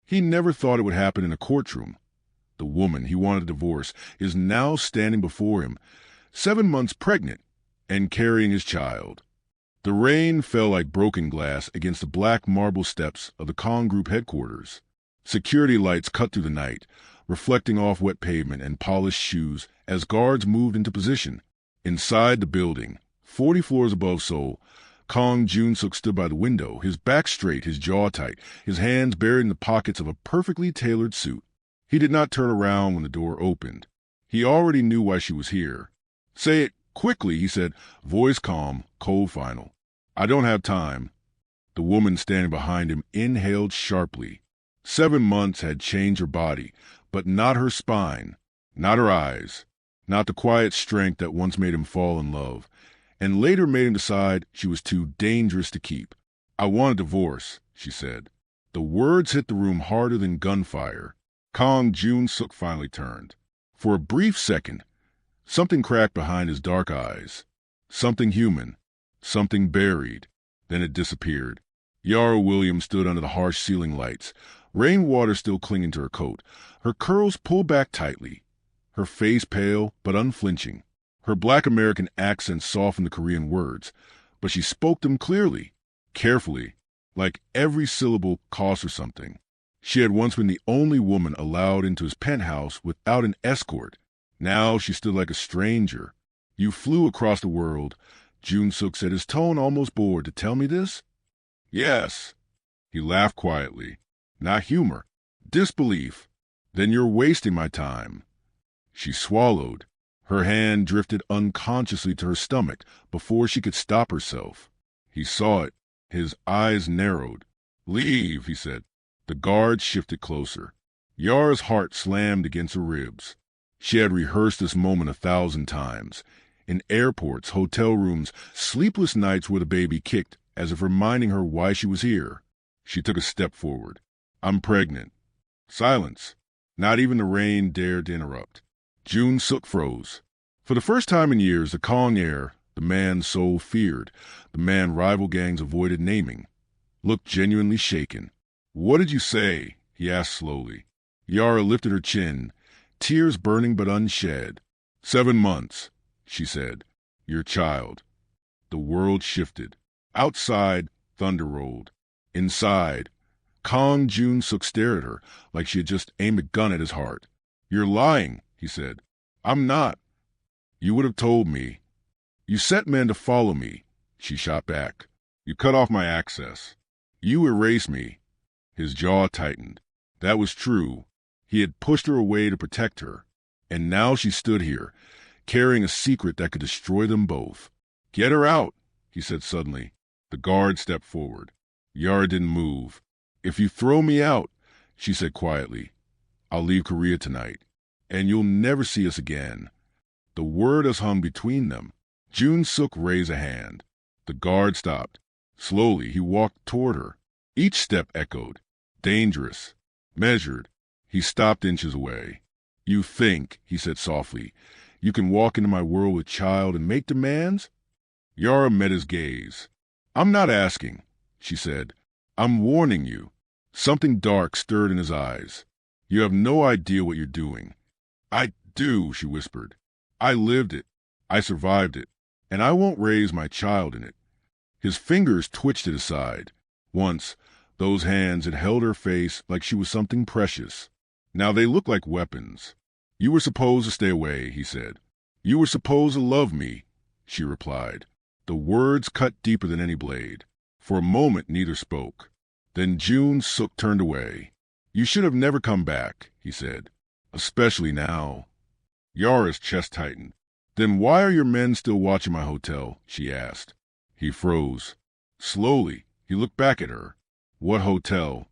He never thought it would happen in a courtroom. The woman he wanted a divorce is now standing before him, 7 months pregnant and carrying his child. The rain fell like broken glass against the black marble steps of the Kong Group headquarters. Security lights cut through the night, reflecting off wet pavement and polished shoes as guards moved into position. Inside the building, 40 floors above Seoul, Kong Jun-suk stood by the window, his back straight, his jaw tight, his hands buried in the pockets of a perfectly tailored suit. He did not turn around when the door opened. He already knew why she was here. "Say it quickly," he said, voice calm, cold final. "I don't have time." The woman standing behind him inhaled sharply. 7 months had changed her body, but not her spine, not her eyes, not the quiet strength that once made him fall in love, and later made him decide she was too dangerous to keep. "I want a divorce," she said. The words hit the room harder than gunfire. Kong Jun-suk finally turned. For a brief second, something cracked behind his dark eyes. Something human, something buried. Then it disappeared. Yara Williams stood under the harsh ceiling lights, rainwater still clinging to her coat, her curls pulled back tightly, her face pale but unflinching. Her black American accent softened the Korean words, but she spoke them clearly, carefully, like every syllable cost her something. She had once been the only woman allowed into his penthouse without an escort. Now she stood like a stranger. "You flew across the world," Jun-suk said, his tone almost bored. "To tell me this?" "Yes." He laughed quietly. Not humor, disbelief. "Then you're wasting my time." She swallowed. Her hand drifted unconsciously to her stomach before she could stop herself. He saw it. His eyes narrowed. "Leave," he said. The guard shifted closer. Yara's heart slammed against her ribs. She had rehearsed this moment 1,000 times. In airports, hotel rooms, sleepless nights where the baby kicked, as if reminding her why she was here. She took a step forward. "I'm pregnant." Silence. Not even the rain dared to interrupt. Jun-suk froze. For the first time in years, the Kong heir, the man Seoul feared, the man rival gangs avoided naming, looked genuinely shaken. "What did you say?" he asked slowly. Yara lifted her chin, tears burning but unshed. 7 months, she said. "Your child." The world shifted. Outside, thunder rolled. Inside, Kong Jun-suk stared at her like she had just aimed a gun at his heart. "You're lying," he said. "I'm not." "You would have told me." "You set men to follow me," she shot back. "You cut off my access. You erased me." His jaw tightened. That was true. He had pushed her away to protect her. And now she stood here, carrying a secret that could destroy them both. "Get her out," he said suddenly. The guard stepped forward. Yara didn't move. "If you throw me out," she said quietly, "I'll leave Korea tonight, and you'll never see us again." The word has hung between them. Jun-suk raised a hand. The guard stopped. Slowly, he walked toward her. Each step echoed. Dangerous. Measured. He stopped inches away. "You think," he said softly, "you can walk into my world with child and make demands?" Yara met his gaze. "I'm not asking," she said. "I'm warning you." Something dark stirred in his eyes. "You have no idea what you're doing." "I do," she whispered. "I lived it. I survived it. And I won't raise my child in it." His fingers twitched at his side. Once, those hands had held her face like she was something precious. Now they looked like weapons. "You were supposed to stay away," he said. "You were supposed to love me," she replied. The words cut deeper than any blade. For a moment, neither spoke. Then Jun-suk turned away. "You should have never come back," he said. "Especially now." Yara's chest tightened. "Then why are your men still watching my hotel?" she asked. He froze. Slowly, he looked back at her. "What hotel?"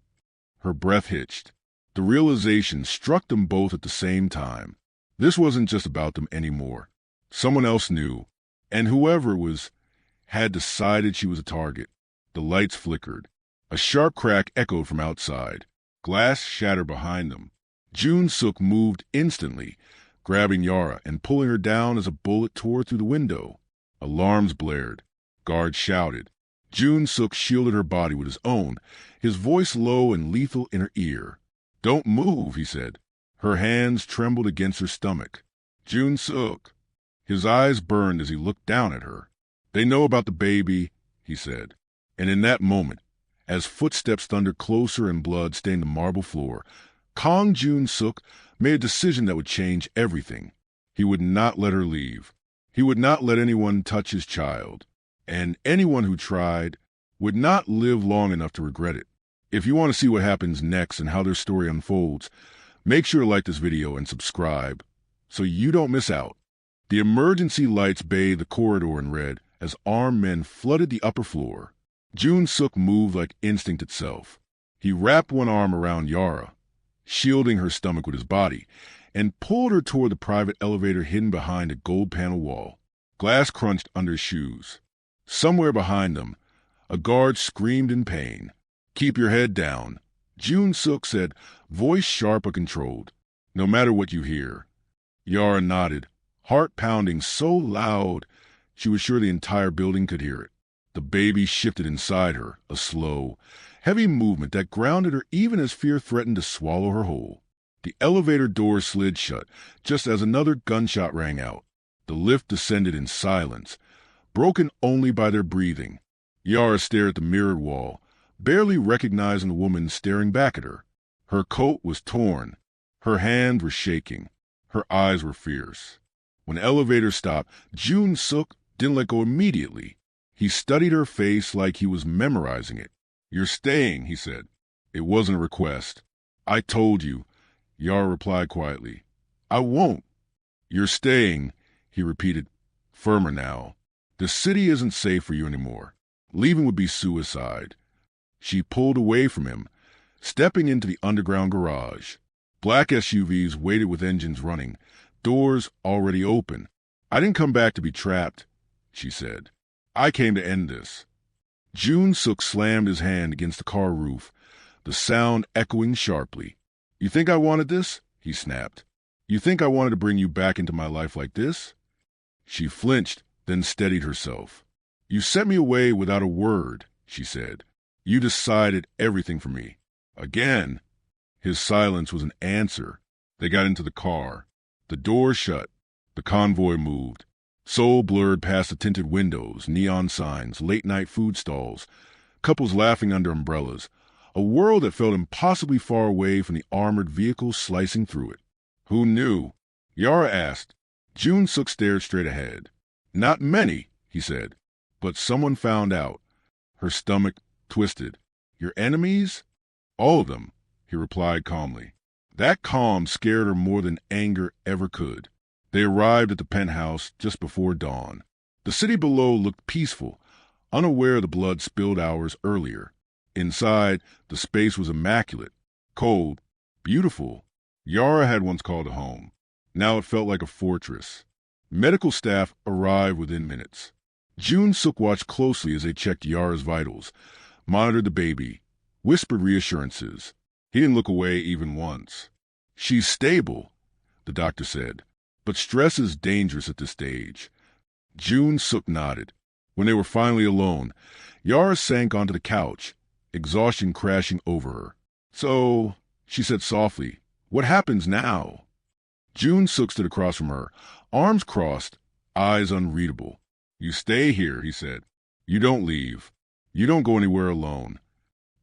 Her breath hitched. The realization struck them both at the same time. This wasn't just about them anymore. Someone else knew, and whoever it was had decided she was a target. The lights flickered. A sharp crack echoed from outside. Glass shattered behind them. Jun-suk moved instantly, grabbing Yara and pulling her down as a bullet tore through the window. Alarms blared. Guards shouted. Jun-suk shielded her body with his own, his voice low and lethal in her ear. Don't move, he said. Her hands trembled against her stomach. Jun-suk. His eyes burned as he looked down at her. They know about the baby, he said. And in that moment, as footsteps thundered closer and blood stained the marble floor, Kang Jun-suk made a decision that would change everything. He would not let her leave. He would not let anyone touch his child. And anyone who tried would not live long enough to regret it. If you want to see what happens next and how their story unfolds, make sure to like this video and subscribe so you don't miss out. The emergency lights bathed the corridor in red as armed men flooded the upper floor. Jun-suk moved like instinct itself. He wrapped one arm around Yara, shielding her stomach with his body, and pulled her toward the private elevator hidden behind a gold panel wall. Glass crunched under his shoes. Somewhere behind them, a guard screamed in pain. Keep your head down, Jun-suk said, voice sharp but controlled. No matter what you hear. Yara nodded, heart pounding so loud she was sure the entire building could hear it. The baby shifted inside her, a slow, heavy movement that grounded her even as fear threatened to swallow her whole. The elevator door slid shut just as another gunshot rang out. The lift descended in silence, broken only by their breathing. Yara stared at the mirrored wall, barely recognizing the woman staring back at her. Her coat was torn. Her hands were shaking. Her eyes were fierce. When the elevator stopped, Jun-suk didn't let go immediately. He studied her face like he was memorizing it. You're staying, he said. It wasn't a request. I told you, Yara replied quietly. I won't. You're staying, he repeated, firmer now. The city isn't safe for you anymore. Leaving would be suicide. She pulled away from him, stepping into the underground garage. Black SUVs waited with engines running, doors already open. I didn't come back to be trapped, she said. I came to end this. Jun-suk slammed his hand against the car roof, the sound echoing sharply. You think I wanted this? He snapped. You think I wanted to bring you back into my life like this? She flinched, then steadied herself. You sent me away without a word, she said. You decided everything for me. Again. His silence was an answer. They got into the car. The door shut. The convoy moved. Soul blurred past the tinted windows, neon signs, late-night food stalls, couples laughing under umbrellas, a world that felt impossibly far away from the armored vehicles slicing through it. Who knew? Yara asked. Jun-suk stared straight ahead. Not many, he said, but someone found out. Her stomach twisted. Your enemies? All of them, he replied calmly. That calm scared her more than anger ever could. They arrived at the penthouse just before dawn. The city below looked peaceful, unaware of the blood spilled hours earlier. Inside, the space was immaculate, cold, beautiful. Yara had once called it home. Now it felt like a fortress. Medical staff arrived within minutes. Jun-suk watched closely as they checked Yara's vitals, monitored the baby, whispered reassurances. He didn't look away even once. She's stable, the doctor said, but stress is dangerous at this stage. Jun-suk nodded. When they were finally alone, Yara sank onto the couch, exhaustion crashing over her. So, she said softly, what happens now? Jun-suk stood across from her, arms crossed, eyes unreadable. You stay here, he said. You don't leave. You don't go anywhere alone.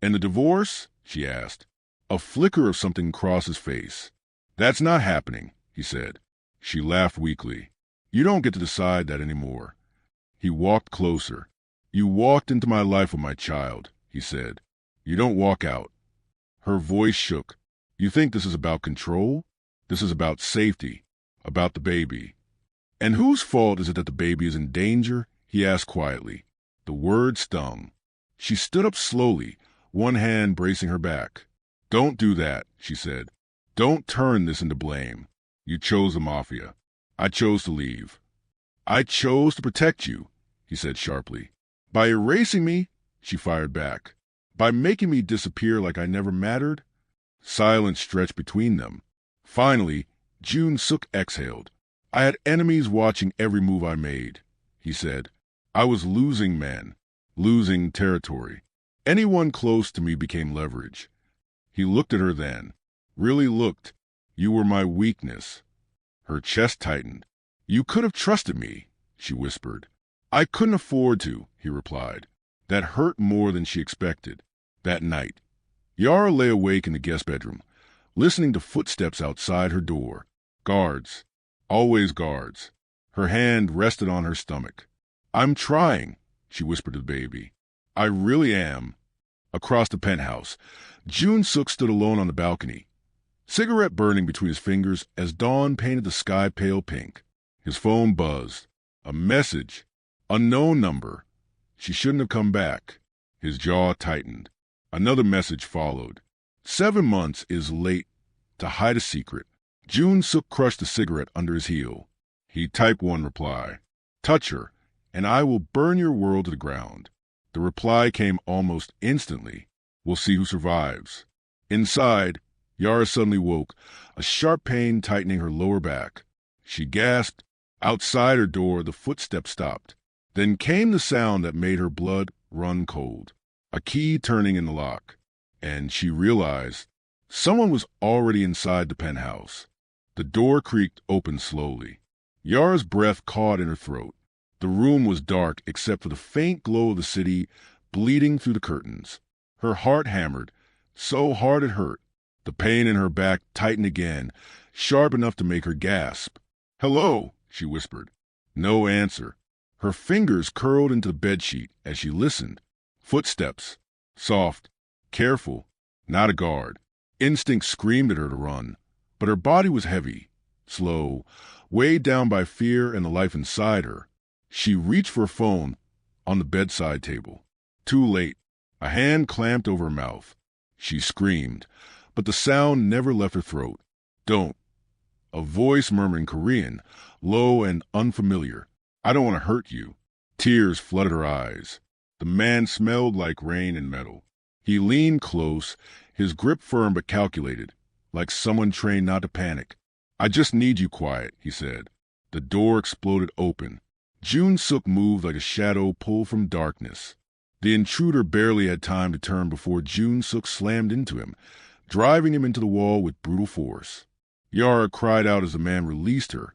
And the divorce? She asked. A flicker of something crossed his face. That's not happening, he said. She laughed weakly. You don't get to decide that anymore. He walked closer. You walked into my life with my child, he said. You don't walk out. Her voice shook. You think this is about control? This is about safety, about the baby. And whose fault is it that the baby is in danger? He asked quietly. The word stung. She stood up slowly, one hand bracing her back. Don't do that, she said. Don't turn this into blame. You chose the Mafia. I chose to leave. I chose to protect you, he said sharply. By erasing me, she fired back. By making me disappear like I never mattered? Silence stretched between them. Finally, Jun-suk exhaled. I had enemies watching every move I made, he said. I was losing men, losing territory. Anyone close to me became leverage. He looked at her then. Really looked. You were my weakness. Her chest tightened. You could have trusted me, she whispered. I couldn't afford to, he replied. That hurt more than she expected. That night, Yara lay awake in the guest bedroom, listening to footsteps outside her door. Guards. Always guards. Her hand rested on her stomach. I'm trying, she whispered to the baby. I really am. Across the penthouse, June Suk stood alone on the balcony, cigarette burning between his fingers as dawn painted the sky pale pink. His phone buzzed. A message. Unknown number. She shouldn't have come back. His jaw tightened. Another message followed. 7 months is late to hide a secret. June Suk crushed the cigarette under his heel. He typed one reply. Touch her, and I will burn your world to the ground. The reply came almost instantly. We'll see who survives. Inside, Yara suddenly woke, a sharp pain tightening her lower back. She gasped. Outside her door, the footsteps stopped. Then came the sound that made her blood run cold. A key turning in the lock. And she realized someone was already inside the penthouse. The door creaked open slowly. Yara's breath caught in her throat. The room was dark except for the faint glow of the city bleeding through the curtains. Her heart hammered, so hard it hurt. The pain in her back tightened again, sharp enough to make her gasp. Hello, she whispered. No answer. Her fingers curled into the bedsheet as she listened. Footsteps. Soft. Careful. Not a guard. Instinct screamed at her to run, but her body was heavy, slow, weighed down by fear and the life inside her. She reached for a phone on the bedside table. Too late. A hand clamped over her mouth. She screamed, but the sound never left her throat. Don't. A voice murmured in Korean, low and unfamiliar. I don't want to hurt you. Tears flooded her eyes. The man smelled like rain and metal. He leaned close, his grip firm but calculated, like someone trained not to panic. I just need you quiet, he said. The door exploded open. June Suk moved like a shadow pulled from darkness. The intruder barely had time to turn before June Suk slammed into him, driving him into the wall with brutal force. Yara cried out as the man released her,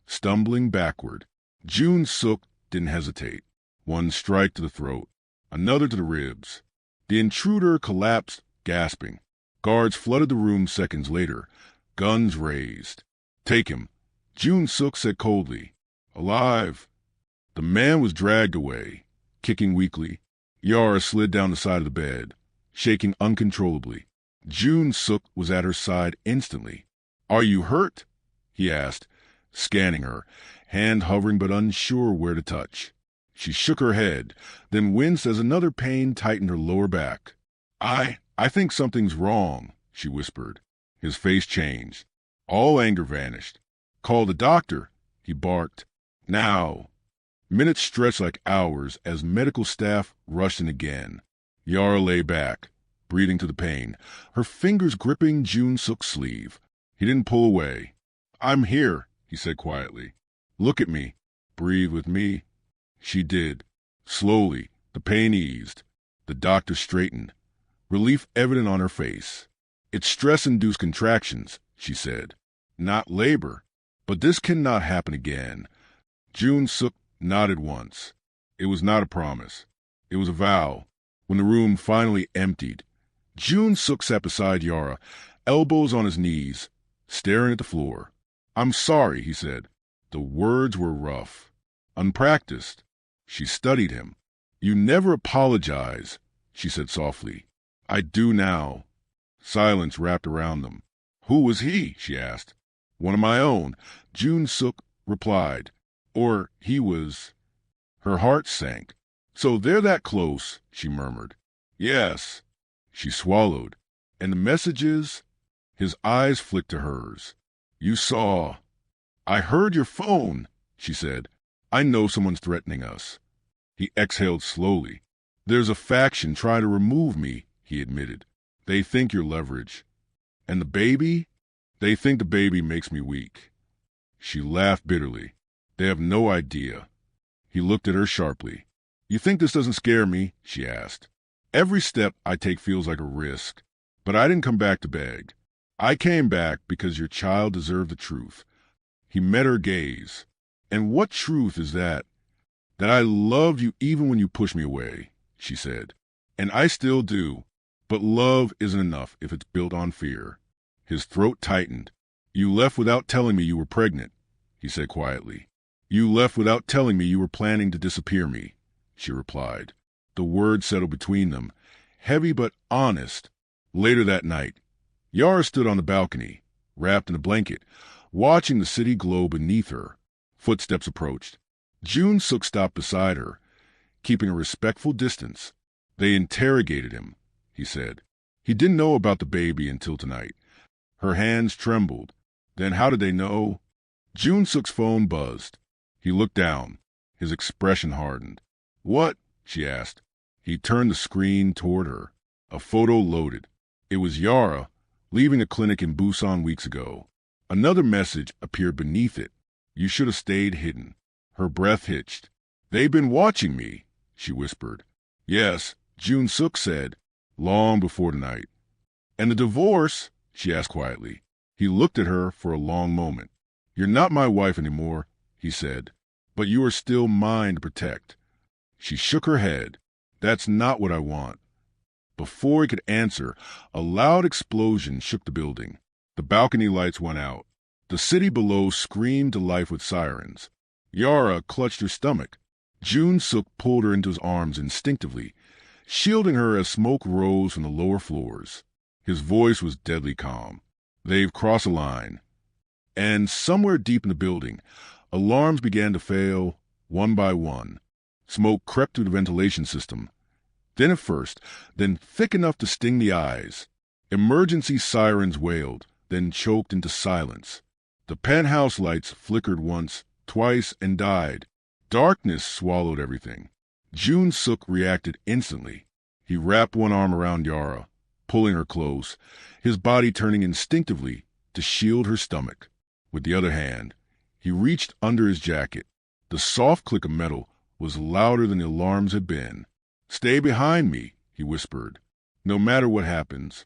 stumbling backward. June Suk didn't hesitate. One strike to the throat, another to the ribs. The intruder collapsed, gasping. Guards flooded the room seconds later, guns raised. Take him, June Suk said coldly. Alive. The man was dragged away, kicking weakly. Yara slid down the side of the bed, shaking uncontrollably. June Suk was at her side instantly. Are you hurt? He asked, scanning her, hand hovering but unsure where to touch. She shook her head, then winced as another pain tightened her lower back. I think something's wrong, she whispered. His face changed. All anger vanished. Call the doctor, he barked. Now. Minutes stretched like hours as medical staff rushed in again. Yara lay back, breathing to the pain, her fingers gripping June Suk's sleeve. He didn't pull away. I'm here, he said quietly. Look at me. Breathe with me. She did. Slowly, the pain eased. The doctor straightened, relief evident on her face. It's stress-induced contractions, she said. Not labor. But this cannot happen again. June Suk nodded once. It was not a promise. It was a vow. When the room finally emptied, June Suk sat beside Yara, elbows on his knees, staring at the floor. I'm sorry, he said. The words were rough, unpracticed. She studied him. You never apologize, she said softly. I do now. Silence wrapped around them. Who was he? She asked. One of my own, June Suk replied. Or he was. Her heart sank. So they're that close, she murmured. Yes. She swallowed. And the messages? His eyes flicked to hers. You saw. I heard your phone, she said. I know someone's threatening us. He exhaled slowly. There's a faction trying to remove me, he admitted. They think you're leverage. And the baby? They think the baby makes me weak. She laughed bitterly. They have no idea. He looked at her sharply. You think this doesn't scare me? She asked. Every step I take feels like a risk. But I didn't come back to beg. I came back because your child deserved the truth. He met her gaze. And what truth is that? That I loved you even when you pushed me away, she said. And I still do. But love isn't enough if it's built on fear. His throat tightened. You left without telling me you were pregnant, he said quietly. You left without telling me you were planning to disappear me, she replied. The words settled between them, heavy but honest. Later that night, Yara stood on the balcony, wrapped in a blanket, watching the city glow beneath her. Footsteps approached. June Suk stopped beside her, keeping a respectful distance. They interrogated him, he said. He didn't know about the baby until tonight. Her hands trembled. Then how did they know? June Suk's phone buzzed. He looked down. His expression hardened. What? She asked. He turned the screen toward her. A photo loaded. It was Yara, leaving a clinic in Busan weeks ago. Another message appeared beneath it. You should have stayed hidden. Her breath hitched. They've been watching me, she whispered. Yes, June Suk said, long before tonight. And the divorce? She asked quietly. He looked at her for a long moment. You're not my wife anymore, he said, but you are still mine to protect. She shook her head. That's not what I want. Before he could answer, a loud explosion shook the building. The balcony lights went out. The city below screamed to life with sirens. Yara clutched her stomach. June Suk pulled her into his arms instinctively, shielding her as smoke rose from the lower floors. His voice was deadly calm. They've crossed a line. And somewhere deep in the building, alarms began to fail, one by one. Smoke crept through the ventilation system. Thin at first, then thick enough to sting the eyes. Emergency sirens wailed, then choked into silence. The penthouse lights flickered once, twice, and died. Darkness swallowed everything. June Suk reacted instantly. He wrapped one arm around Yara, pulling her close, his body turning instinctively to shield her stomach. With the other hand, he reached under his jacket. The soft click of metal was louder than the alarms had been. Stay behind me, he whispered. No matter what happens.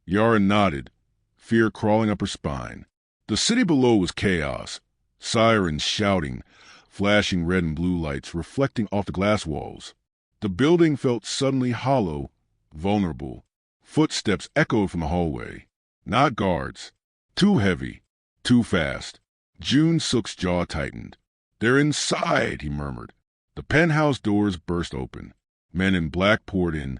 Yara nodded, fear crawling up her spine. The city below was chaos. Sirens shouting, flashing red and blue lights reflecting off the glass walls. The building felt suddenly hollow, vulnerable. Footsteps echoed from the hallway. Not guards. Too heavy. Too fast. June Suk's jaw tightened. They're inside, he murmured. The penthouse doors burst open. Men in black poured in,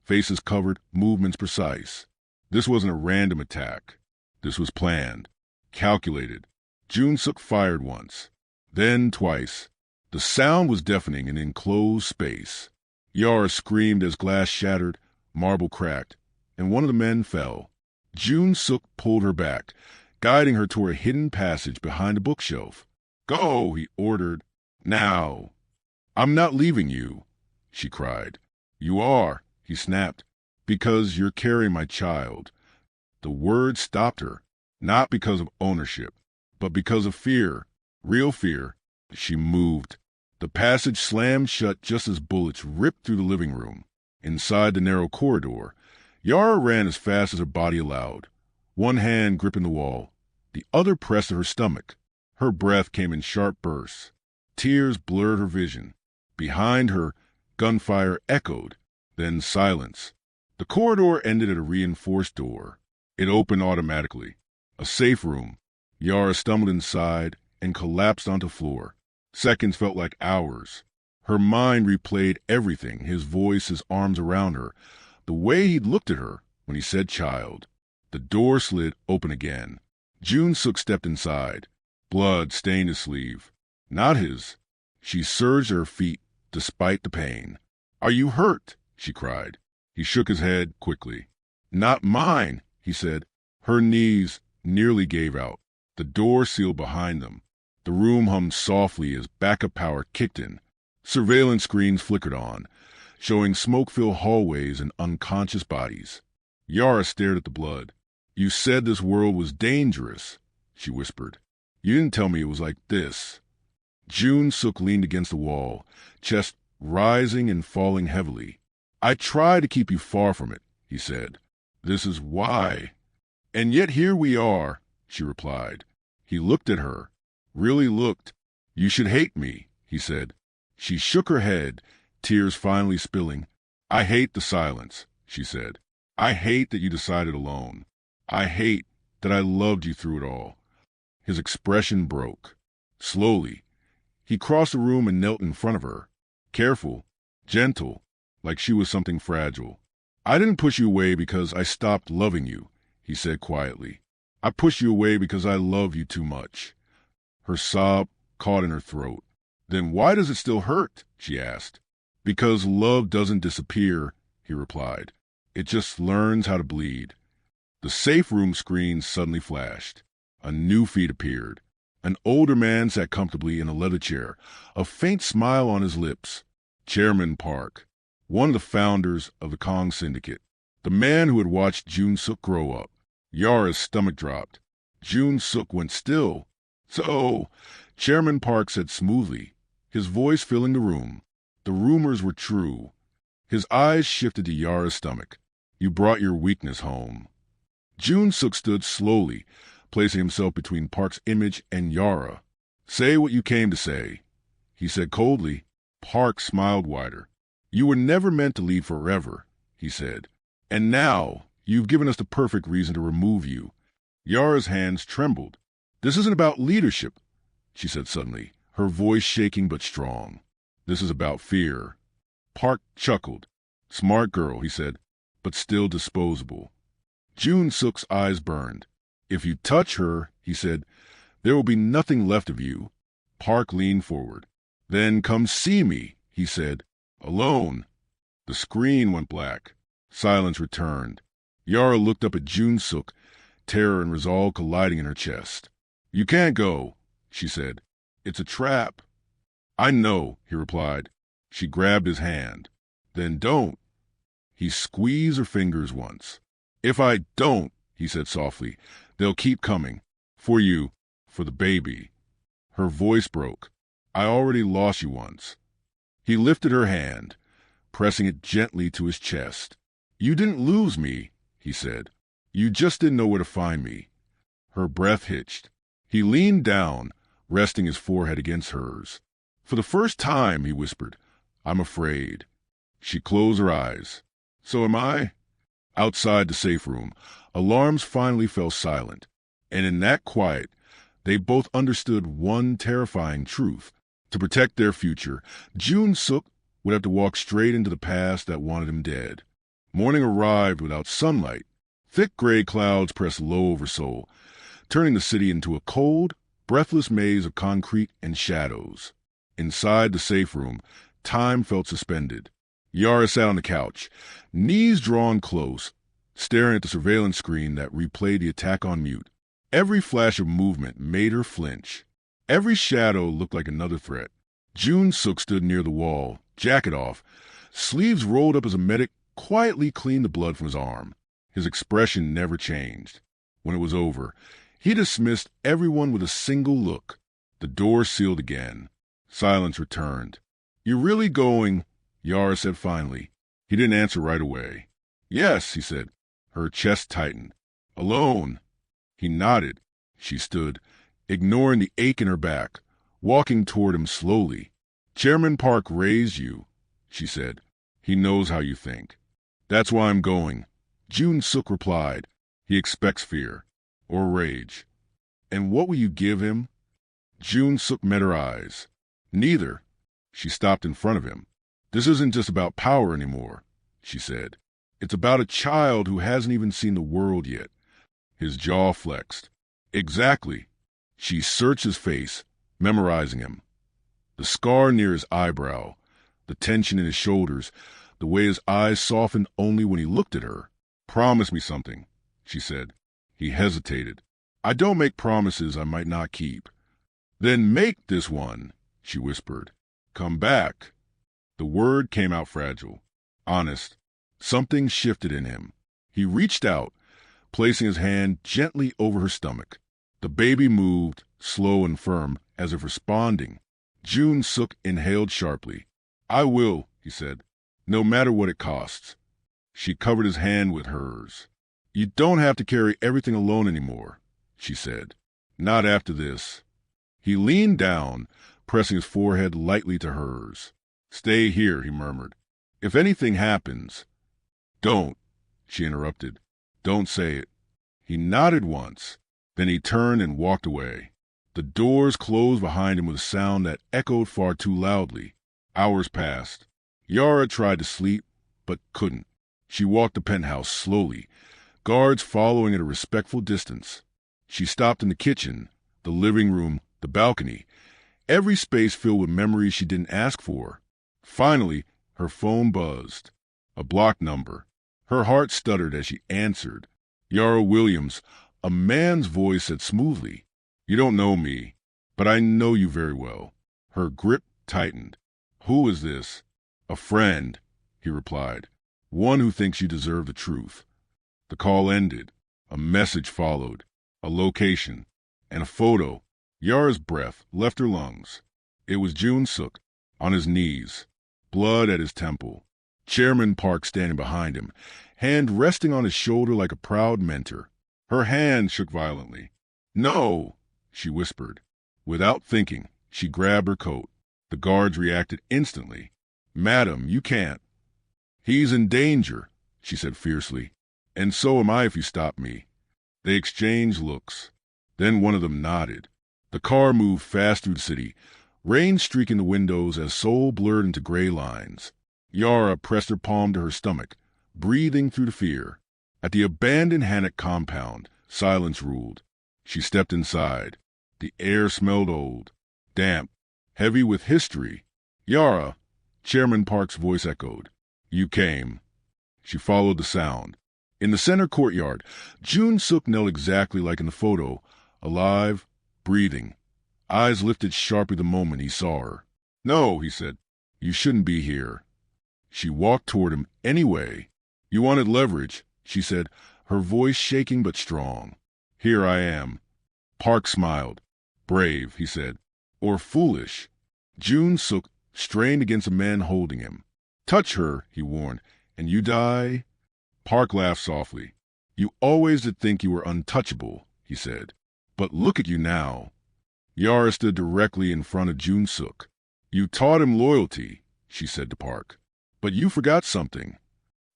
faces covered, movements precise. This wasn't a random attack. This was planned, calculated. June Suk fired once, then twice. The sound was deafening in enclosed space. Yara screamed as glass shattered, marble cracked, and one of the men fell. June Suk pulled her back, guiding her toward a hidden passage behind a bookshelf. Go, he ordered. Now. I'm not leaving you, she cried. You are, he snapped, because you're carrying my child. The word stopped her, not because of ownership, but because of fear, real fear. She moved. The passage slammed shut just as bullets ripped through the living room. Inside the narrow corridor, Yara ran as fast as her body allowed, one hand gripping the wall, the other pressed to her stomach. Her breath came in sharp bursts. Tears blurred her vision. Behind her, gunfire echoed, then silence. The corridor ended at a reinforced door. It opened automatically. A safe room. Yara stumbled inside and collapsed onto the floor. Seconds felt like hours. Her mind replayed everything, his voice, his arms around her, the way he'd looked at her when he said child. The door slid open again. June Suk stepped inside. Blood stained his sleeve. Not his. She surged to her feet despite the pain. Are you hurt? She cried. He shook his head quickly. Not mine, he said. Her knees nearly gave out. The door sealed behind them. The room hummed softly as backup power kicked in. Surveillance screens flickered on, showing smoke-filled hallways and unconscious bodies. Yara stared at the blood. You said this world was dangerous, she whispered. You didn't tell me it was like this. June Suk leaned against the wall, chest rising and falling heavily. I try to keep you far from it, he said. This is why. And yet here we are, she replied. He looked at her, really looked. You should hate me, he said. She shook her head, tears finally spilling. I hate the silence, she said. I hate that you decided alone. I hate that I loved you through it all. His expression broke. Slowly, he crossed the room and knelt in front of her, careful, gentle, like she was something fragile. I didn't push you away because I stopped loving you, he said quietly. I pushed you away because I love you too much. Her sob caught in her throat. Then why does it still hurt? She asked. Because love doesn't disappear, he replied. It just learns how to bleed. The safe room screen suddenly flashed. A new feed appeared. An older man sat comfortably in a leather chair, a faint smile on his lips. Chairman Park, one of the founders of the Kong Syndicate, the man who had watched June Suk grow up. Yara's stomach dropped. June Suk went still. So, Chairman Park said smoothly, his voice filling the room. The rumors were true. His eyes shifted to Yara's stomach. You brought your weakness home. June Suk stood slowly, placing himself between Park's image and Yara. Say what you came to say, he said coldly. Park smiled wider. You were never meant to lead forever, he said. And now, you've given us the perfect reason to remove you. Yara's hands trembled. This isn't about leadership, she said suddenly, her voice shaking but strong. This is about fear. Park chuckled. Smart girl, he said, but still disposable. June Suk's eyes burned. If you touch her, he said, there will be nothing left of you. Park leaned forward. Then come see me, he said. Alone. The screen went black. Silence returned. Yara looked up at June Suk, terror and resolve colliding in her chest. You can't go, she said. It's a trap. I know, he replied. She grabbed his hand. Then don't. He squeezed her fingers once. If I don't, he said softly, they'll keep coming. For you, for the baby. Her voice broke. I already lost you once. He lifted her hand, pressing it gently to his chest. You didn't lose me, he said. You just didn't know where to find me. Her breath hitched. He leaned down, resting his forehead against hers. For the first time, he whispered, I'm afraid. She closed her eyes. So am I? Outside the safe room, alarms finally fell silent. And in that quiet, they both understood one terrifying truth. To protect their future, June Suk would have to walk straight into the past that wanted him dead. Morning arrived without sunlight. Thick gray clouds pressed low over Seoul, turning the city into a cold, breathless maze of concrete and shadows. Inside the safe room, time felt suspended. Yara sat on the couch, knees drawn close, staring at the surveillance screen that replayed the attack on mute. Every flash of movement made her flinch. Every shadow looked like another threat. June Suk stood near the wall, jacket off, sleeves rolled up as a medic quietly cleaned the blood from his arm. His expression never changed. When it was over, he dismissed everyone with a single look. The door sealed again. Silence returned. You really going? Yara said finally. He didn't answer right away. Yes, he said. Her chest tightened. Alone. He nodded. She stood, ignoring the ache in her back, walking toward him slowly. Chairman Park raised you, she said. He knows how you think. That's why I'm going. June Suk replied. He expects fear. Or rage. And what will you give him? June Suk met her eyes. Neither. She stopped in front of him. This isn't just about power anymore, she said. It's about a child who hasn't even seen the world yet. His jaw flexed. Exactly. She searched his face, memorizing him. The scar near his eyebrow, the tension in his shoulders, the way his eyes softened only when he looked at her. Promise me something, she said. He hesitated. I don't make promises I might not keep. Then make this one, she whispered. Come back. The word came out fragile, honest. Something shifted in him. He reached out, placing his hand gently over her stomach. The baby moved, slow and firm, as if responding. June Suk inhaled sharply. I will, he said, no matter what it costs. She covered his hand with hers. You don't have to carry everything alone anymore, she said. Not after this. He leaned down, pressing his forehead lightly to hers. Stay here, he murmured. If anything happens... Don't, she interrupted. Don't say it. He nodded once. Then he turned and walked away. The doors closed behind him with a sound that echoed far too loudly. Hours passed. Yara tried to sleep, but couldn't. She walked the penthouse slowly, guards following at a respectful distance. She stopped in the kitchen, the living room, the balcony, every space filled with memories she didn't ask for. Finally, her phone buzzed. A blocked number. Her heart stuttered as she answered. Yara Williams, a man's voice said smoothly, You don't know me, but I know you very well. Her grip tightened. Who is this? A friend, he replied. One who thinks you deserve the truth. The call ended. A message followed. A location. And a photo. Yara's breath left her lungs. It was June Suk, on his knees, blood at his temple. Chairman Park standing behind him, hand resting on his shoulder like a proud mentor. Her hand shook violently. No, she whispered. Without thinking, she grabbed her coat. The guards reacted instantly. Madam, you can't. He's in danger, she said fiercely. And so am I if you stop me. They exchanged looks. Then one of them nodded. The car moved fast through the city, rain streaking the windows as Seoul blurred into gray lines. Yara pressed her palm to her stomach, breathing through the fear. At the abandoned Hannock compound, silence ruled. She stepped inside. The air smelled old, damp, heavy with history. Yara, Chairman Park's voice echoed. You came. She followed the sound. In the center courtyard, June Suk knelt exactly like in the photo, alive, breathing, eyes lifted sharply the moment he saw her. No, he said. You shouldn't be here. She walked toward him anyway. You wanted leverage, she said, her voice shaking but strong. Here I am. Park smiled. Brave, he said. Or foolish. June Suk strained against a man holding him. Touch her, he warned, and you die? Park laughed softly. You always did think you were untouchable, he said. But look at you now. Yara stood directly in front of June Suk. You taught him loyalty, she said to Park. But you forgot something.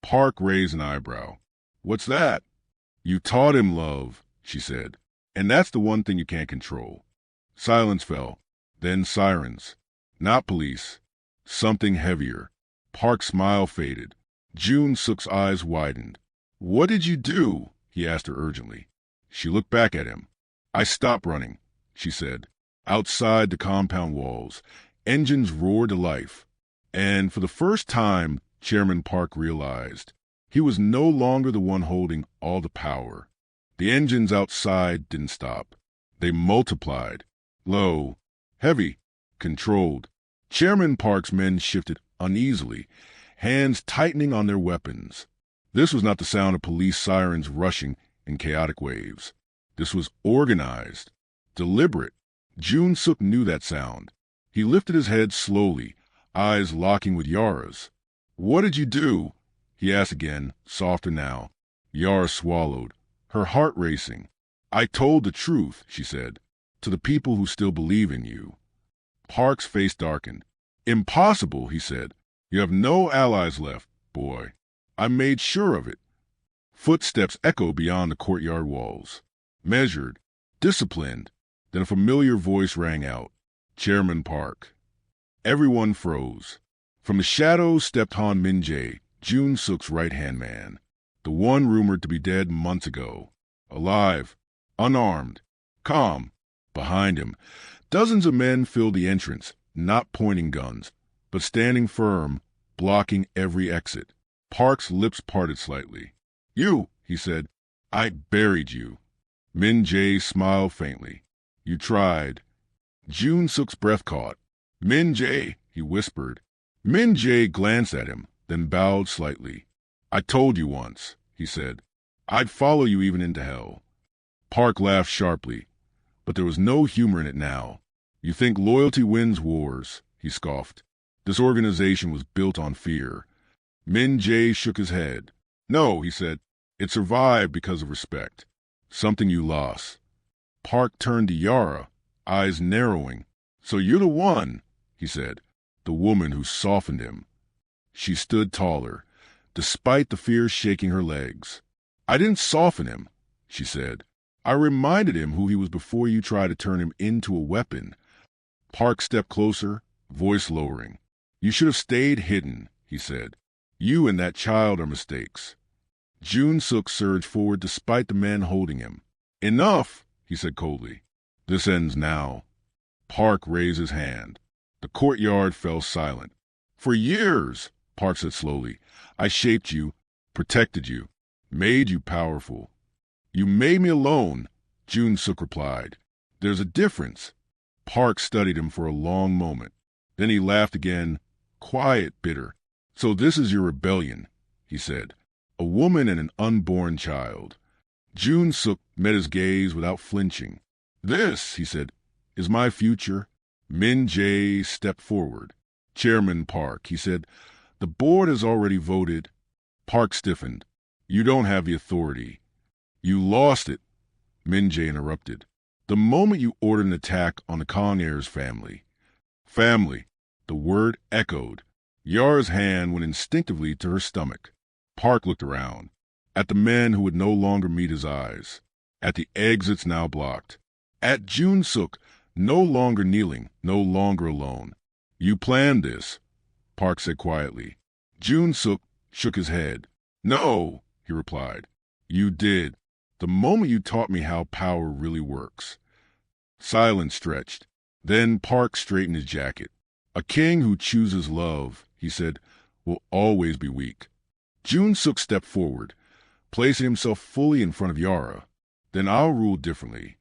Park raised an eyebrow. What's that? You taught him love, she said. And that's the one thing you can't control. Silence fell. Then sirens. Not police. Something heavier. Park's smile faded. June Suk's eyes widened. What did you do? He asked her urgently. She looked back at him. I stopped running, she said. Outside the compound walls, engines roared to life. And for the first time, Chairman Park realized he was no longer the one holding all the power. The engines outside didn't stop. They multiplied. Low, heavy, controlled. Chairman Park's men shifted uneasily, hands tightening on their weapons. This was not the sound of police sirens rushing in chaotic waves. This was organized, deliberate. June Suk knew that sound. He lifted his head slowly, eyes locking with Yara's. What did you do? He asked again, softer now. Yara swallowed, her heart racing. I told the truth, she said, to the people who still believe in you. Park's face darkened. Impossible, he said. You have no allies left, boy. I made sure of it. Footsteps echoed beyond the courtyard walls. Measured, disciplined. Then a familiar voice rang out. Chairman Park. Everyone froze. From the shadows stepped Han Min-jae, June Suk's right-hand man, the one rumored to be dead months ago. Alive, unarmed, calm. Behind him, dozens of men filled the entrance, not pointing guns, but standing firm, blocking every exit. Park's lips parted slightly. You, he said, I buried you. Min-jae smiled faintly. You tried. June Suk's breath caught. Min-jae, he whispered. Min-jae glanced at him, then bowed slightly. I told you once, he said. I'd follow you even into hell. Park laughed sharply, but there was no humor in it now. You think loyalty wins wars, he scoffed. This organization was built on fear. Min-jae shook his head. No, he said. It survived because of respect, something you lost. Park turned to Yara, eyes narrowing. So you're the one, he said, the woman who softened him. She stood taller, despite the fear shaking her legs. I didn't soften him, she said. I reminded him who he was before you tried to turn him into a weapon. Park stepped closer, voice lowering. You should have stayed hidden, he said. You and that child are mistakes. Jun-suk surged forward despite the man holding him. Enough, he said coldly. This ends now. Park raised his hand. The courtyard fell silent. For years, Park said slowly, I shaped you, protected you, made you powerful. You made me alone, Jun-suk replied. There's a difference. Park studied him for a long moment. Then he laughed again, quiet, bitter. So this is your rebellion, he said. A woman and an unborn child. Jun-suk met his gaze without flinching. This, he said, is my future. Min-jae stepped forward. Chairman Park, he said, the board has already voted. Park stiffened. You don't have the authority. You lost it, Min-jae interrupted. The moment you ordered an attack on the Kong-heirs family. Family, the word echoed. Yara's hand went instinctively to her stomach. Park looked around, at the men who would no longer meet his eyes, at the exits now blocked, at Jun-suk, no longer kneeling, no longer alone. You planned this, Park said quietly. Jun-suk shook his head. No, he replied. You did. The moment you taught me how power really works. Silence stretched. Then Park straightened his jacket. A king who chooses love, he said, will always be weak. Jun-suk stepped forward, placing himself fully in front of Yara. Then I'll rule differently.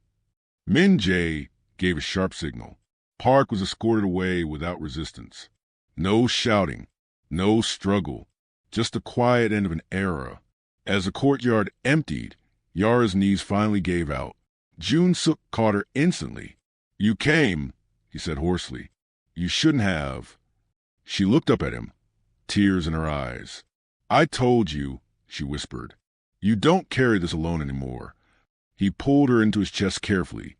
Min-jae gave a sharp signal. Park was escorted away without resistance. No shouting, no struggle, just the quiet end of an era. As the courtyard emptied, Yara's knees finally gave out. Jun-suk caught her instantly. You came, he said hoarsely. You shouldn't have. She looked up at him, tears in her eyes. I told you, she whispered. You don't carry this alone anymore. He pulled her into his chest carefully,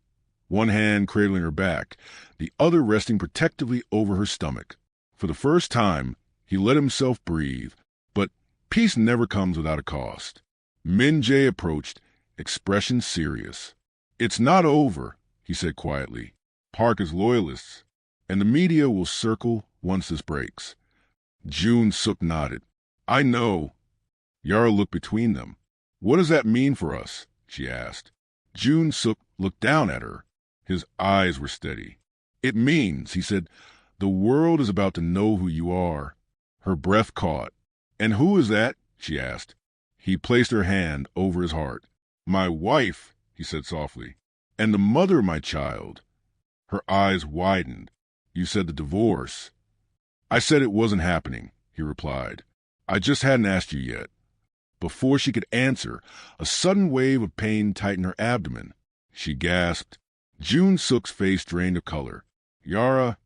one hand cradling her back, the other resting protectively over her stomach. For the first time, he let himself breathe, but peace never comes without a cost. Min-jae approached, expression serious. It's not over, he said quietly. Park is loyalists, and the media will circle once this breaks. Jun-suk nodded. I know. Yara looked between them. What does that mean for us? She asked. Jun-suk looked down at her. His eyes were steady. It means, he said, the world is about to know who you are. Her breath caught. And who is that? She asked. He placed her hand over his heart. My wife, he said softly, and the mother of my child. Her eyes widened. You said the divorce. I said it wasn't happening, he replied. I just hadn't asked you yet. Before she could answer, a sudden wave of pain tightened her abdomen. She gasped. Jun-suk's face drained of color. Yara.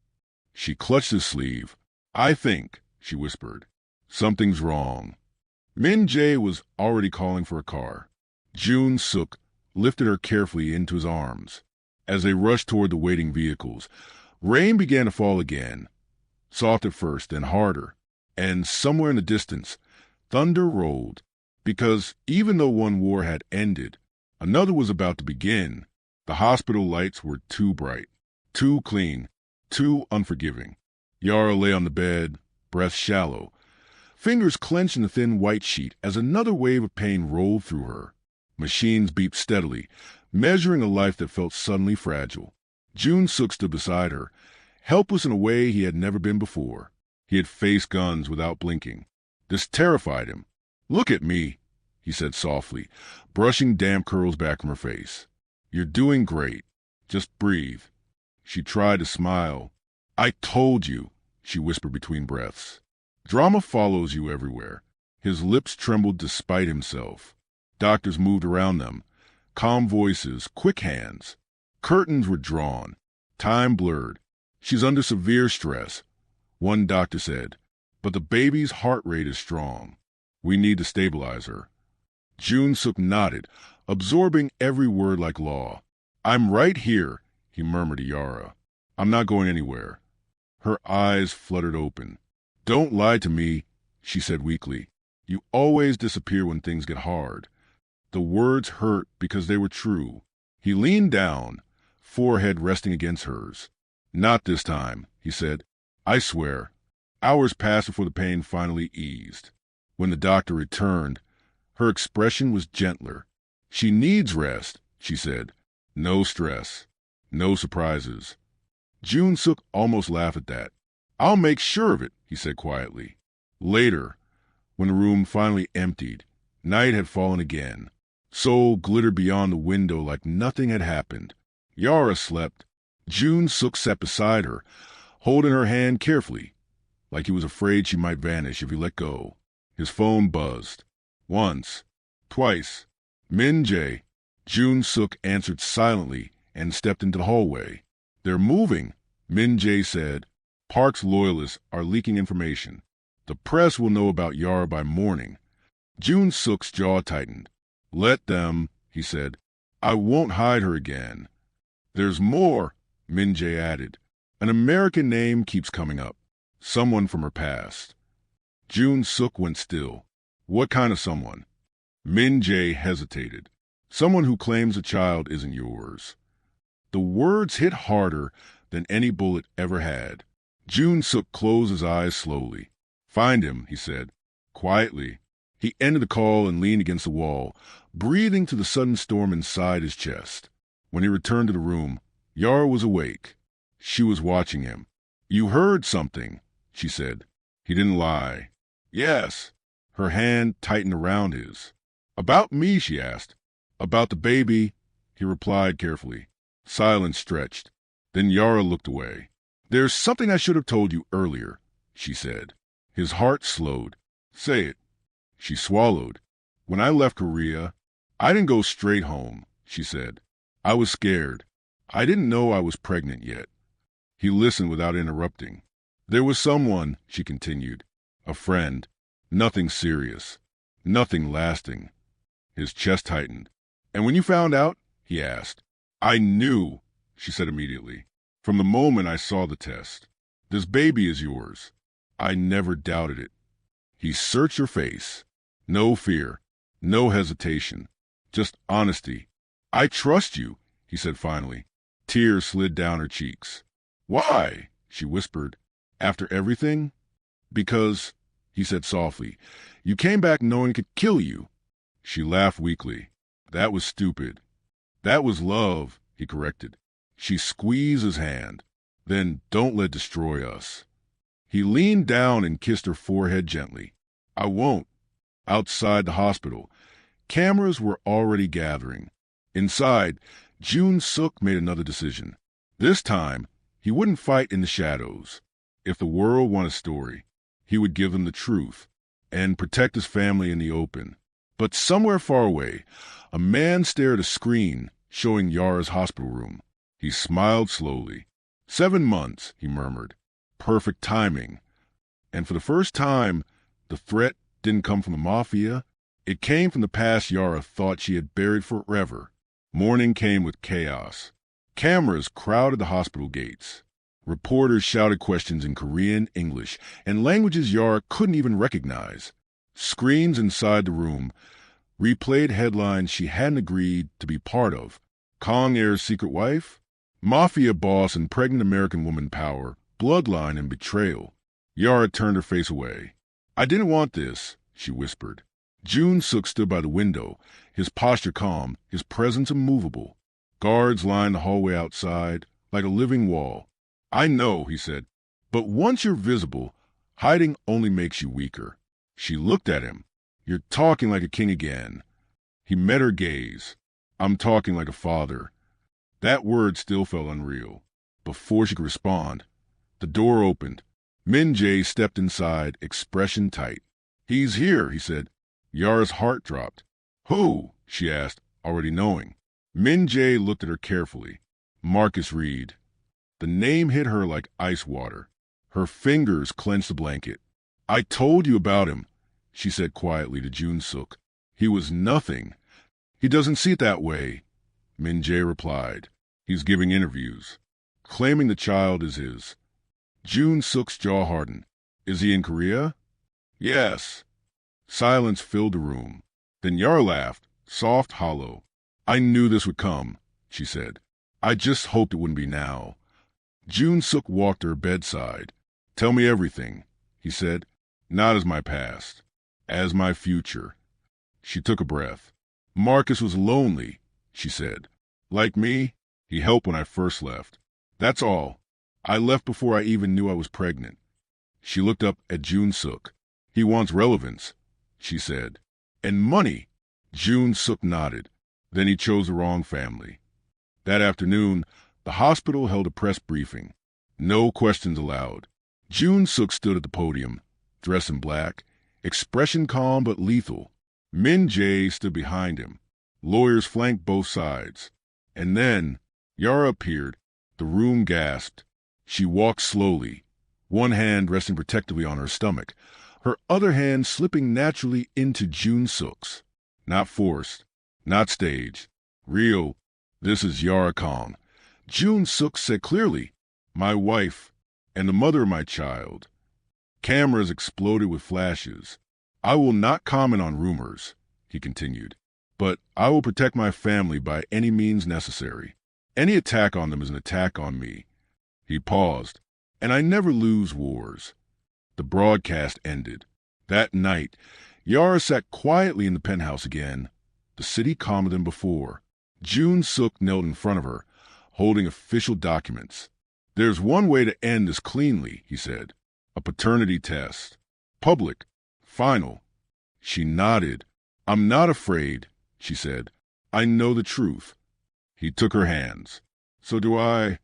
She clutched his sleeve. I think, she whispered. Something's wrong. Min-jae was already calling for a car. Jun-suk lifted her carefully into his arms. As they rushed toward the waiting vehicles, rain began to fall again. Soft at first, then harder. And somewhere in the distance, thunder rolled. Because even though one war had ended, another was about to begin. The hospital lights were too bright, too clean, too unforgiving. Yara lay on the bed, breath shallow, fingers clenched in the thin white sheet as another wave of pain rolled through her. Machines beeped steadily, measuring a life that felt suddenly fragile. Jun-suk stood beside her, helpless in a way he had never been before. He had faced guns without blinking. This terrified him. Look at me, he said softly, brushing damp curls back from her face. You're doing great. Just breathe. She tried to smile. I told you, she whispered between breaths. Drama follows you everywhere. His lips trembled despite himself. Doctors moved around them. Calm voices, quick hands. Curtains were drawn. Time blurred. She's under severe stress, one doctor said, but the baby's heart rate is strong. We need to stabilize her. June Suk nodded, absorbing every word like law. I'm right here, he murmured to Yara. I'm not going anywhere. Her eyes fluttered open. Don't lie to me, she said weakly. You always disappear when things get hard. The words hurt because they were true. He leaned down, forehead resting against hers. Not this time, he said. I swear. Hours passed before the pain finally eased. When the doctor returned, her expression was gentler. She needs rest, she said. No stress. No surprises. June Suk almost laughed at that. I'll make sure of it, he said quietly. Later, when the room finally emptied, night had fallen again. Seoul glittered beyond the window like nothing had happened. Yara slept. June Suk sat beside her, holding her hand carefully, like he was afraid she might vanish if he let go. His phone buzzed. Once. Twice. Min Jae. June Suk answered silently and stepped into the hallway. They're moving, Min Jae said. Park's loyalists are leaking information. The press will know about Yara by morning. June Suk's jaw tightened. Let them, he said. I won't hide her again. There's more, Min Jae added. An American name keeps coming up. Someone from her past. June Suk went still. What kind of someone? Min Jae hesitated. Someone who claims a child isn't yours. The words hit harder than any bullet ever had. June Suk closed his eyes slowly. Find him, he said, quietly. He ended the call and leaned against the wall, breathing to the sudden storm inside his chest. When he returned to the room, Yara was awake. She was watching him. You heard something, she said. He didn't lie. Yes. Her hand tightened around his. About me, she asked. About the baby, he replied carefully. Silence stretched. Then Yara looked away. There's something I should have told you earlier, she said. His heart slowed. Say it. She swallowed. When I left Korea, I didn't go straight home, she said. I was scared. I didn't know I was pregnant yet. He listened without interrupting. There was someone, she continued. A friend. Nothing serious. Nothing lasting. His chest tightened. And when you found out? He asked. I knew, she said immediately. From the moment I saw the test. This baby is yours. I never doubted it. He searched her face. No fear. No hesitation. Just honesty. I trust you, he said finally. Tears slid down her cheeks. Why? She whispered. After everything? Because, he said softly, you came back knowing it could kill you. She laughed weakly. That was stupid. That was love, he corrected. She squeezed his hand. Then don't let destroy us. He leaned down and kissed her forehead gently. I won't. Outside the hospital, cameras were already gathering. Inside, June Suk made another decision. This time, he wouldn't fight in the shadows. If the world wanted a story, he would give them the truth and protect his family in the open. But somewhere far away, a man stared at a screen showing Yara's hospital room. He smiled slowly. 7 months, he murmured. Perfect timing. And for the first time, the threat didn't come from the Mafia. It came from the past Yara thought she had buried forever. Morning came with chaos. Cameras crowded the hospital gates. Reporters shouted questions in Korean, English, and languages Yara couldn't even recognize. Screens inside the room replayed headlines she hadn't agreed to be part of. Kong Air's secret wife? Mafia boss and pregnant American woman power, bloodline and betrayal. Yara turned her face away. I didn't want this, she whispered. June Suk stood by the window, his posture calm, his presence immovable. Guards lined the hallway outside, like a living wall. I know, he said, but once you're visible, hiding only makes you weaker. She looked at him. You're talking like a king again. He met her gaze. I'm talking like a father. That word still felt unreal. Before she could respond, the door opened. Min Jae stepped inside, expression tight. He's here, he said. Yara's heart dropped. Who? She asked, already knowing. Min Jae looked at her carefully. Marcus Reed. The name hit her like ice water. Her fingers clenched the blanket. I told you about him, she said quietly to June Suk. He was nothing. He doesn't see it that way, Min Jae replied. He's giving interviews, claiming the child is his. Jun Suk's jaw hardened. Is he in Korea? Yes. Silence filled the room. Then Yara laughed, soft, hollow. I knew this would come, she said. I just hoped it wouldn't be now. Jun Suk walked to her bedside. Tell me everything, he said. Not as my past, as my future. She took a breath. Marcus was lonely, she said. Like me, he helped when I first left. That's all. I left before I even knew I was pregnant. She looked up at Jun Suk. He wants relevance, she said. And money. Jun Suk nodded. Then he chose the wrong family. That afternoon, the hospital held a press briefing. No questions allowed. Jun Suk stood at the podium, dressed in black, expression calm but lethal. Min Jae stood behind him. Lawyers flanked both sides. And then Yara appeared. The room gasped. She walked slowly, one hand resting protectively on her stomach, her other hand slipping naturally into Jun Suk's. Not forced, not staged. Real. This is Yara Kong. Jun Suk said clearly, my wife and the mother of my child. Cameras exploded with flashes. I will not comment on rumors, he continued, but I will protect my family by any means necessary. Any attack on them is an attack on me. He paused, and I never lose wars. The broadcast ended. That night, Yara sat quietly in the penthouse again, the city calmer than before. Jun Suk knelt in front of her, holding official documents. There's one way to end this cleanly, he said. A paternity test. Public. Final. She nodded. I'm not afraid, she said. I know the truth. He took her hands. So do I.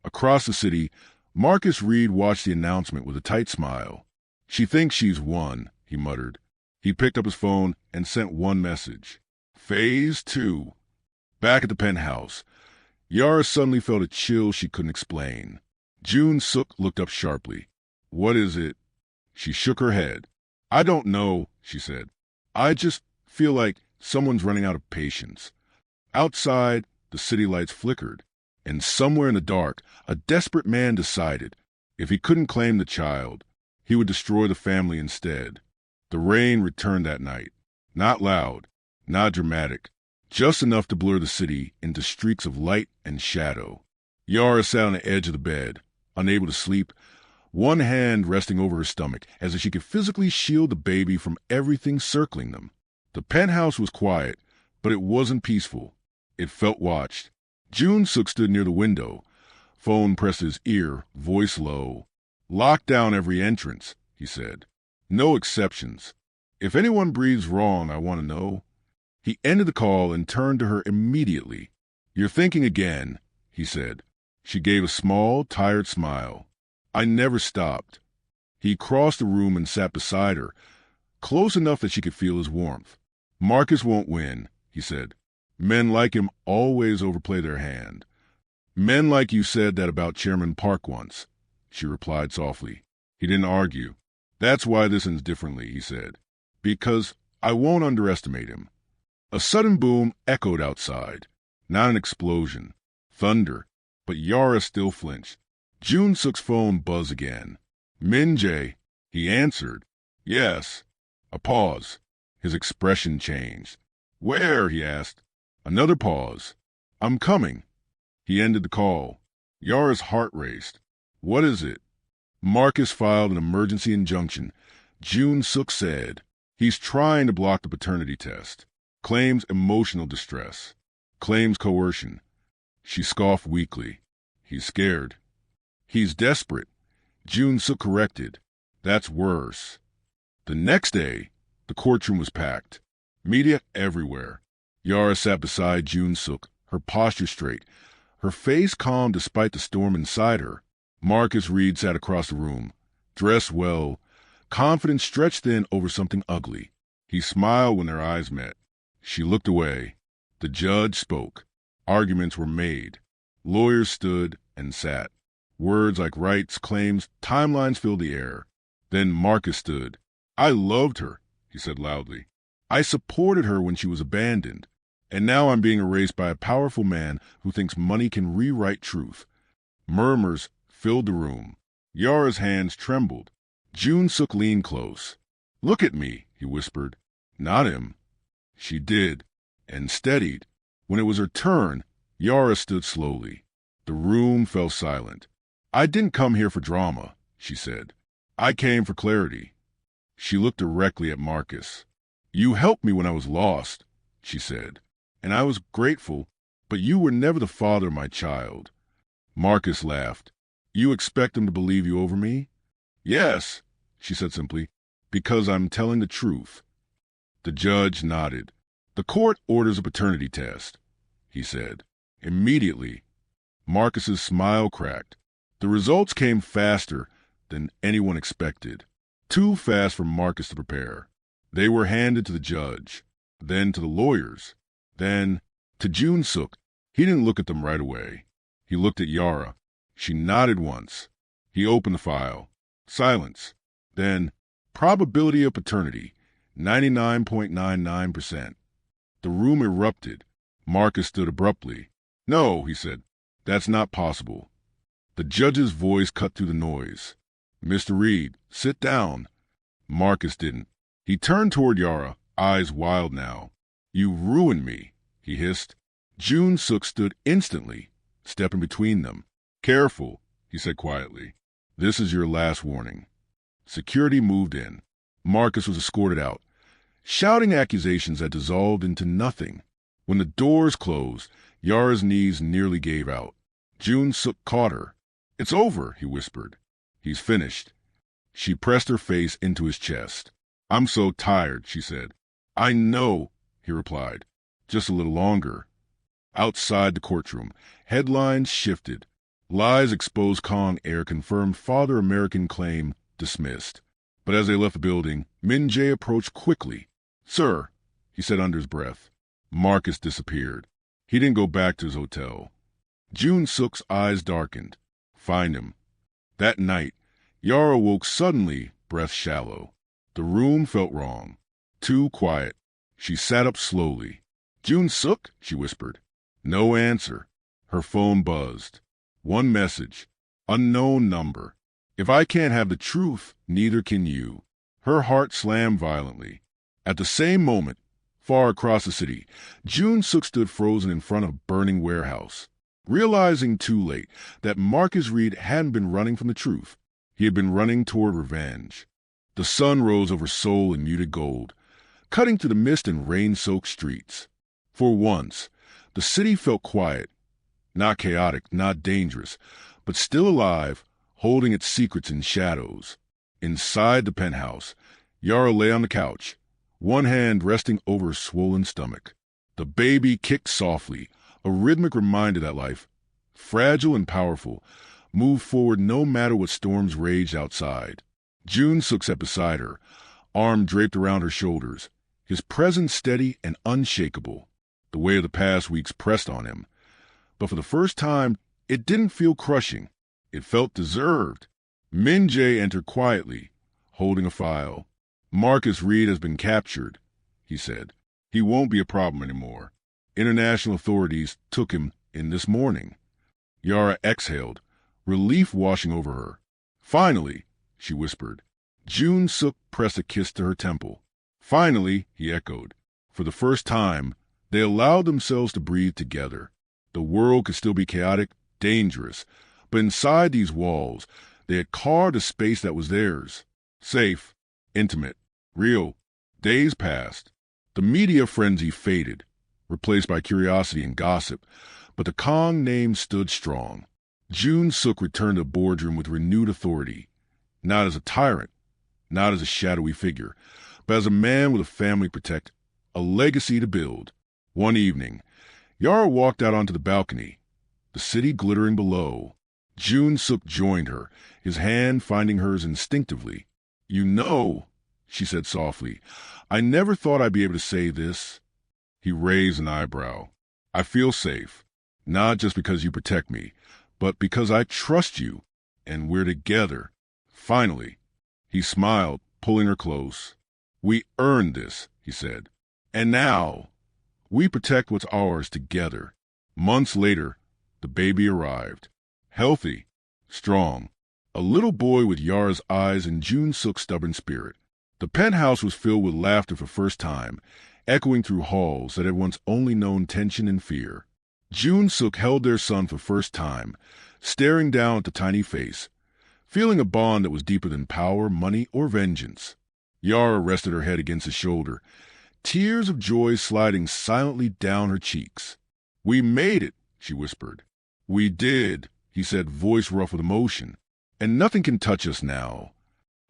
Across the city, Marcus Reed watched the announcement with a tight smile. She thinks she's won, he muttered. He picked up his phone and sent one message. Phase 2. Back at the penthouse, Yara suddenly felt a chill she couldn't explain. Jun Suk looked up sharply. What is it? She shook her head. I don't know, she said. I just feel like someone's running out of patience. Outside, the city lights flickered, and somewhere in the dark, a desperate man decided if he couldn't claim the child, he would destroy the family instead. The rain returned that night. Not loud, not dramatic, just enough to blur the city into streaks of light and shadow. Yara sat on the edge of the bed, unable to sleep, one hand resting over her stomach as if she could physically shield the baby from everything circling them. The penthouse was quiet, but it wasn't peaceful. It felt watched. Jun Suk stood near the window, phone pressed to his ear, voice low. Lock down every entrance, he said. No exceptions. If anyone breathes wrong, I want to know. He ended the call and turned to her immediately. You're thinking again, he said. She gave a small, tired smile. I never stopped. He crossed the room and sat beside her, close enough that she could feel his warmth. Marcus won't win, he said. Men like him always overplay their hand. Men like you said that about Chairman Park once, she replied softly. He didn't argue. That's why this ends differently, he said. Because I won't underestimate him. A sudden boom echoed outside. Not an explosion. Thunder. But Yara still flinched. Jun Suk's phone buzzed again. Min Jae. He answered. Yes. A pause. His expression changed. Where? He asked. Another pause. I'm coming. He ended the call. Yara's heart raced. What is it? Marcus filed an emergency injunction. Jun Suk said. He's trying to block the paternity test. Claims emotional distress. Claims coercion. She scoffed weakly. He's scared. He's desperate. Jun Suk corrected. That's worse. The next day, the courtroom was packed. Media everywhere. Yara sat beside Jun Suk, her posture straight, her face calm despite the storm inside her. Marcus Reed sat across the room, dressed well, confidence stretched thin over something ugly. He smiled when their eyes met. She looked away. The judge spoke. Arguments were made. Lawyers stood and sat. Words like rights, claims, timelines filled the air. Then Marcus stood. I loved her, he said loudly. I supported her when she was abandoned, and now I'm being erased by a powerful man who thinks money can rewrite truth. Murmurs filled the room. Yara's hands trembled. June-Suk leaned close. "Look at me," he whispered. "Not him." She did, and steadied. When it was her turn, Yara stood slowly. The room fell silent. "I didn't come here for drama," she said. "I came for clarity." She looked directly at Marcus. "You helped me when I was lost," she said, "and I was grateful, but you were never the father of my child." Marcus laughed. "You expect him to believe you over me?" "Yes," she said simply, "because I'm telling the truth." The judge nodded. "The court orders a paternity test," he said. Immediately, Marcus's smile cracked. The results came faster than anyone expected. Too fast for Marcus to prepare. They were handed to the judge, then to the lawyers, then to June-Suk. He didn't look at them right away. He looked at Yara. She nodded once. He opened the file. Silence. Then, probability of paternity, 99.99%. The room erupted. Marcus stood abruptly. "No," he said. "That's not possible." The judge's voice cut through the noise. "Mr. Reed, sit down." Marcus didn't. He turned toward Yara, eyes wild now. "You ruined me," he hissed. June-Suk stood instantly, stepping between them. "Careful," he said quietly. "This is your last warning." Security moved in. Marcus was escorted out. Shouting accusations had dissolved into nothing. When the doors closed, Yara's knees nearly gave out. June-Suk caught her. "It's over," he whispered. "He's finished." She pressed her face into his chest. "I'm so tired," she said. "I know," he replied. "Just a little longer." Outside the courtroom, headlines shifted. Lies exposed Kong Air confirmed father American claim dismissed. But as they left the building, Min Jae approached quickly. "Sir," he said under his breath. Marcus disappeared. He didn't go back to his hotel. June-Suk's eyes darkened. Find him. That night, Yara woke suddenly, breath shallow. The room felt wrong. Too quiet. She sat up slowly. "June-Suk?" she whispered. No answer. Her phone buzzed. One message. Unknown number. "If I can't have the truth, neither can you." Her heart slammed violently. At the same moment, far across the city, June-Suk stood frozen in front of a burning warehouse. Realizing too late that Marcus Reed hadn't been running from the truth, he had been running toward revenge. The sun rose over Seoul in muted gold, cutting through the mist and rain-soaked streets. For once, the city felt quiet, not chaotic, not dangerous, but still alive, holding its secrets in shadows. Inside the penthouse, Yara lay on the couch, one hand resting over her swollen stomach. The baby kicked softly, a rhythmic reminder that life, fragile and powerful, moved forward no matter what storms raged outside. June-Suk sat beside her, arm draped around her shoulders, his presence steady and unshakable. The weight of the past weeks pressed on him. But for the first time, it didn't feel crushing. It felt deserved. Min Jae entered quietly, holding a file. "Marcus Reed has been captured," he said. "He won't be a problem anymore. International authorities took him in this morning." Yara exhaled, relief washing over her. "Finally," she whispered. June-Suk pressed a kiss to her temple. "Finally," he echoed. For the first time, they allowed themselves to breathe together. The world could still be chaotic, dangerous, but inside these walls, they had carved a space that was theirs. Safe, intimate, real. Days passed. The media frenzy faded, replaced by curiosity and gossip, but the Kong name stood strong. June-Suk returned to the boardroom with renewed authority, not as a tyrant, not as a shadowy figure, but as a man with a family to protect, a legacy to build. One evening, Yara walked out onto the balcony, the city glittering below. June-Suk joined her, his hand finding hers instinctively. "You know," she said softly, "I never thought I'd be able to say this." He raised an eyebrow. "I feel safe, not just because you protect me, but because I trust you, and we're together. Finally." He smiled, pulling her close. "We earned this," he said. And now, we protect what's ours together. Months later, the baby arrived. Healthy, strong, a little boy with Yara's eyes and June-Sook's stubborn spirit. The penthouse was filled with laughter for the first time, echoing through halls that had once only known tension and fear. June-Sook held their son for the first time, staring down at the tiny face, feeling a bond that was deeper than power, money, or vengeance. Yara rested her head against his shoulder, tears of joy sliding silently down her cheeks. "We made it," she whispered. "We did," he said, voice rough with emotion. "And nothing can touch us now."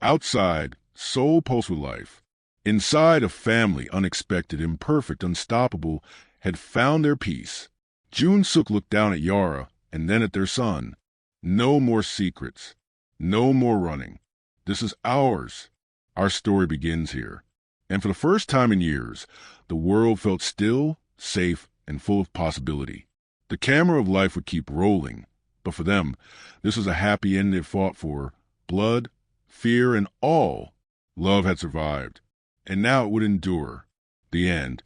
Outside, soul pulsed with life. Inside, a family, unexpected, imperfect, unstoppable, had found their peace. June-Sook looked down at Yara and then at their son. No more secrets. No more running. This is ours. Our story begins here. And for the first time in years, the world felt still, safe, and full of possibility. The camera of life would keep rolling, but for them, this was a happy end they fought for. Blood, fear, and all. Love had survived, and now it would endure. The end.